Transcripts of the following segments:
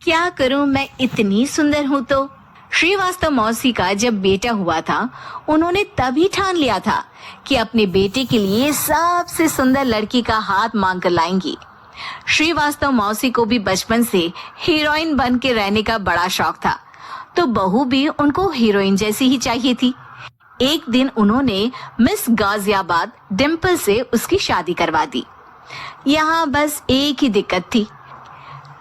क्या करूं, मैं इतनी सुंदर हूं तो। श्रीवास्तव मौसी का जब बेटा हुआ था, उन्होंने तभी ठान लिया था कि अपने बेटे के लिए सबसे सुंदर लड़की का हाथ मांग कर लाएंगी। श्रीवास्तव मौसी को भी बचपन से हीरोइन बन के रहने का बड़ा शौक था, तो बहू भी उनको हीरोइन जैसी ही चाहिए थी। एक दिन उन्होंने मिस गाजियाबाद डिम्पल से उसकी शादी करवा दी। यहाँ बस एक ही दिक्कत थी,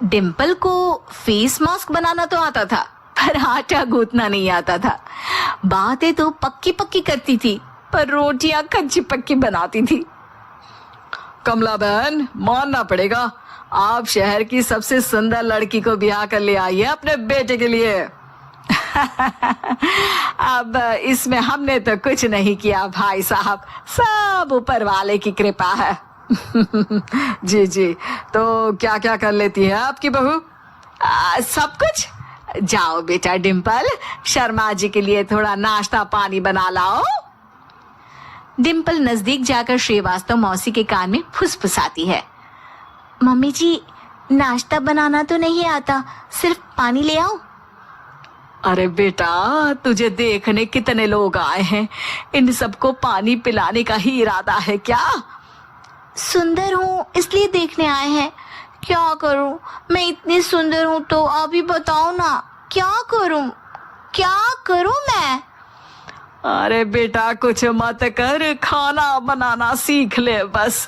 डिम्पल को फेस मास्क बनाना तो आता था, पर आटा गूंथना नहीं आता था। बातें तो पक्की पक्की करती थी, पर रोटियां कच्ची पक्की बनाती थी। कमला बहन, मानना पड़ेगा, आप शहर की सबसे सुंदर लड़की को ब्याह कर ले आई है अपने बेटे के लिए। अब इसमें हमने तो कुछ नहीं किया भाई साहब, सब ऊपर वाले की कृपा है। जी जी, तो क्या क्या कर लेती है आपकी बहू? सब कुछ। जाओ बेटा डिम्पल, शर्मा जी के लिए थोड़ा नाश्ता पानी बना लाओ। डिम्पल नजदीक जाकर श्रीवास्तव मौसी के कान में फुसफुसाती है। मम्मी जी, नाश्ता बनाना तो नहीं आता, सिर्फ पानी ले आओ। अरे बेटा, तुझे देखने कितने लोग आए हैं, इन सबको पानी पिलाने का ही इरादा है क्या? सुंदर हूँ इसलिए देखने आए हैं। क्या करूँ, मैं इतनी सुंदर हूँ तो आप ही बताओ ना, क्या करूँ मैं? अरे बेटा, कुछ मत कर, खाना बनाना सीख ले बस।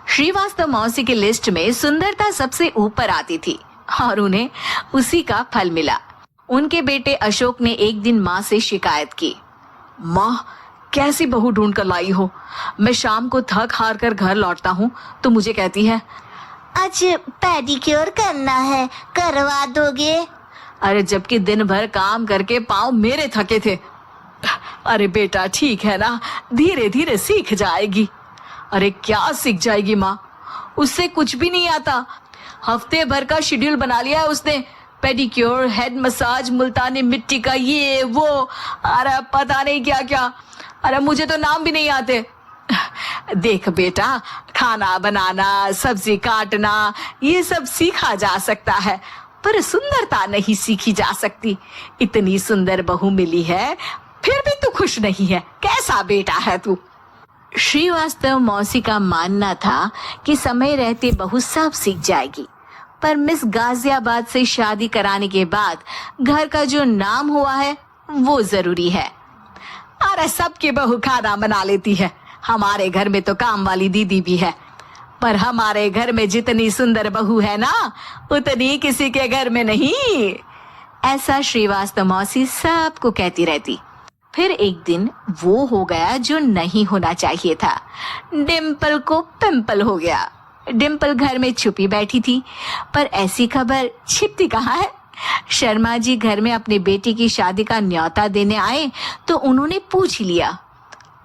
श्रीवास्तव मौसी की लिस्ट में सुंदरता सबसे ऊपर आती थी और उन्हें उसी का फल मिला। उनके बेटे अशोक ने एक दिन माँ से शिकायत की। माँ, कैसी बहू ढूंढ कर लाई हो? मैं शाम को थक हार कर घर लौटता हूँ तो मुझे कहती है, आज पेडिक्योर करना है, करवा दोगे? अरे जबकि दिन भर काम करके पाँव मेरे थके थे। अरे बेटा, ठीक है ना, धीरे धीरे सीख जाएगी। अरे क्या सीख जाएगी माँ, उससे कुछ भी नहीं आता। हफ्ते भर का शेड्यूल बना लिया है उसने, पेडिक्योर, हेड मसाज, मुल्तानी मिट्टी का ये वो, अरे पता नहीं क्या क्या। अरे मुझे तो नाम भी नहीं आते। देख बेटा, खाना बनाना, सब्जी काटना, ये सब सीखा जा सकता है, पर सुंदरता नहीं सीखी जा सकती। इतनी सुंदर बहू मिली है, फिर भी तू खुश नहीं है, कैसा बेटा है तू? श्रीवास्तव मौसी का मानना था कि समय रहते बहू सब सीख जाएगी, पर मिस गाजियाबाद से शादी कराने के बाद घर का जो नाम हुआ है वो जरूरी है। अरे सबकी बहू खाना बना लेती है, हमारे घर में तो काम वाली दीदी भी है, पर हमारे घर में जितनी सुंदर बहू है ना, उतनी किसी के घर में नहीं। ऐसा श्रीवास्तव मौसी सबको कहती रहती। फिर एक दिन वो हो गया जो नहीं होना चाहिए था, डिम्पल को पिंपल हो गया। डिम्पल घर में छुपी बैठी थी, पर ऐसी खबर छिपती कहाँ है। शर्मा जी घर में अपने बेटे की शादी का न्योता देने आए तो उन्होंने पूछ लिया,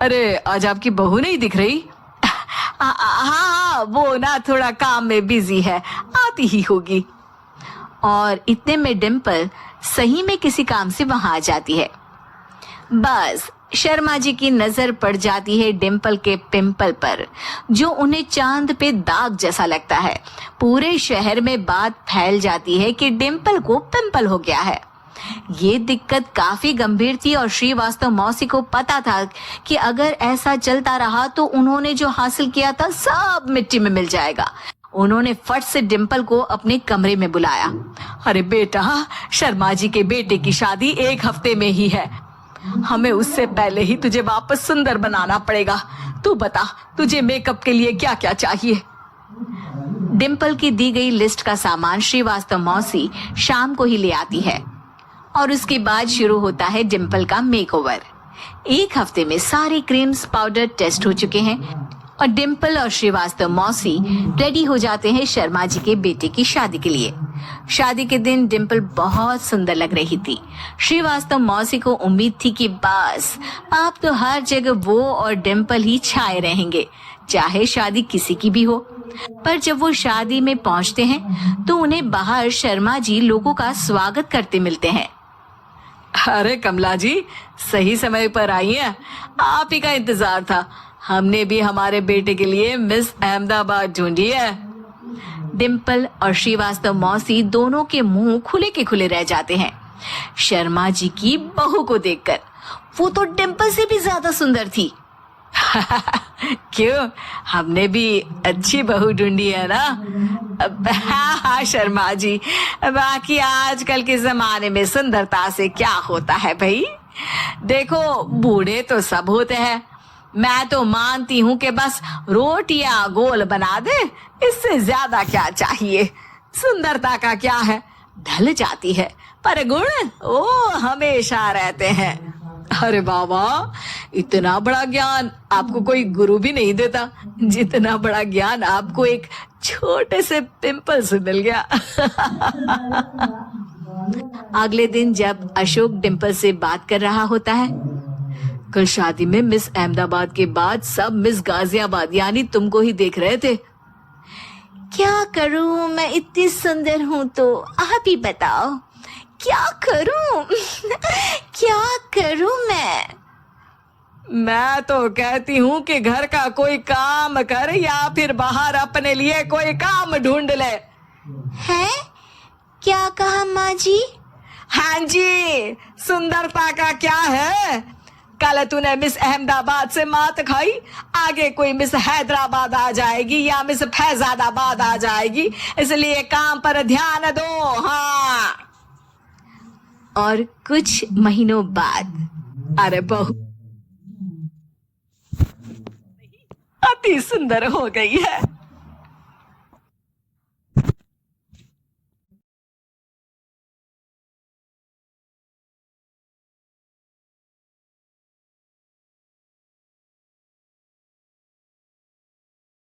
अरे आज आपकी बहू नहीं दिख रही? हाँ, वो ना थोड़ा काम में बिजी है, आती ही होगी। और इतने में डिम्पल सही में किसी काम से वहां आ जाती है। बस शर्मा जी की नजर पड़ जाती है डिम्पल के पिंपल पर, जो उन्हें चांद पे दाग जैसा लगता है। पूरे शहर में बात फैल जाती है कि डिम्पल को पिंपल हो गया है। ये दिक्कत काफी गंभीर थी और श्रीवास्तव मौसी को पता था कि अगर ऐसा चलता रहा तो उन्होंने जो हासिल किया था सब मिट्टी में मिल जाएगा। उन्होंने फट से डिम्पल को अपने कमरे में बुलाया। अरे बेटा, शर्मा जी के बेटे की शादी 1 हफ्ते में ही है, हमें उससे पहले ही तुझे वापस सुंदर बनाना पड़ेगा। तू बता, तुझे मेकअप के लिए क्या क्या चाहिए? डिम्पल की दी गई लिस्ट का सामान श्रीवास्तव मौसी शाम को ही ले आती है और उसके बाद शुरू होता है डिम्पल का मेकओवर। 1 हफ्ते में सारे क्रीम्स पाउडर टेस्ट हो चुके हैं और डिम्पल और श्रीवास्तव मौसी रेडी हो जाते हैं शर्मा जी के बेटे की शादी के लिए। शादी के दिन डिम्पल बहुत सुंदर लग रही थी। श्रीवास्तव मौसी को उम्मीद थी कि बस आप तो हर जगह वो और डिम्पल ही छाए रहेंगे, चाहे शादी किसी की भी हो। पर जब वो शादी में पहुंचते हैं तो उन्हें बाहर शर्मा जी लोगों का स्वागत करते मिलते हैं। अरे कमला जी, सही समय पर आई हैं, आप ही का इंतजार था। हमने भी हमारे बेटे के लिए मिस अहमदाबाद ढूंढी है। डिम्पल और श्रीवास्तव मौसी दोनों के मुंह खुले के खुले रह जाते हैं शर्मा जी की बहू को देखकर। वो तो डिम्पल से भी ज्यादा सुंदर थी। क्यों, हमने भी अच्छी बहू ढूंढी है ना? हाँ शर्मा जी, बाकी आजकल के जमाने में सुंदरता से क्या होता है भाई? देखो, बूढ़े तो सब होते हैं। मैं तो मानती हूँ कि बस रोटियां गोल बना दे, इससे ज्यादा क्या चाहिए? सुंदरता का क्या है, ढल जाती है, पर गुण वो हमेशा रहते हैं। अरे बाबा, इतना बड़ा ज्ञान आपको कोई गुरु भी नहीं देता जितना बड़ा ज्ञान आपको एक छोटे से पिंपल से मिल गया। अगले दिन जब अशोक डिम्पल से बात कर रहा होता है, कल शादी में मिस अहमदाबाद के बाद सब मिस गाजियाबाद यानी तुमको ही देख रहे थे। क्या करूं, मैं इतनी सुंदर हूं तो आप ही बताओ क्या करूं? क्या करूं मैं तो कहती हूँ कि घर का कोई काम कर या फिर बाहर अपने लिए कोई काम ढूंढ ले। है? क्या कहा माँ जी? हाँ जी, सुंदरता का क्या है? कल तूने मिस अहमदाबाद से मात खाई, आगे कोई मिस हैदराबाद आ जाएगी या मिस फैजादाबाद आ जाएगी, इसलिए काम पर ध्यान दो। हाँ। और कुछ महीनों बाद, अरे बहू अति सुंदर हो गई है।